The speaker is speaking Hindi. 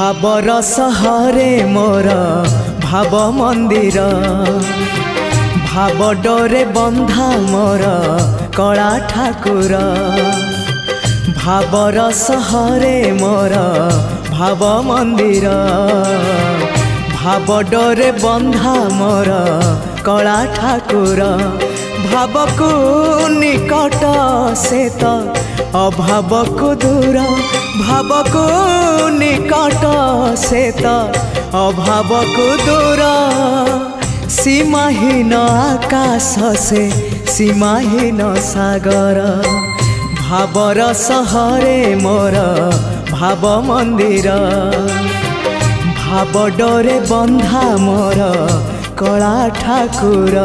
भावर सहरे मोर भाव मंदिर भाव डोरे बंधा मोर कला ठाकुर भावर सहरे मोर भाव मंदिर भाव डोरे बंधा मोर कला ठाकुर भाव को निकट से तो अभाव को दूर भाव को निकट से तो अभाव को दूर सीमाहीन आकाश से सीमाहीन सागर भावर सहरे मोर भाव मंदिर भाव डोरे बंधा मोर कला ठाकुर।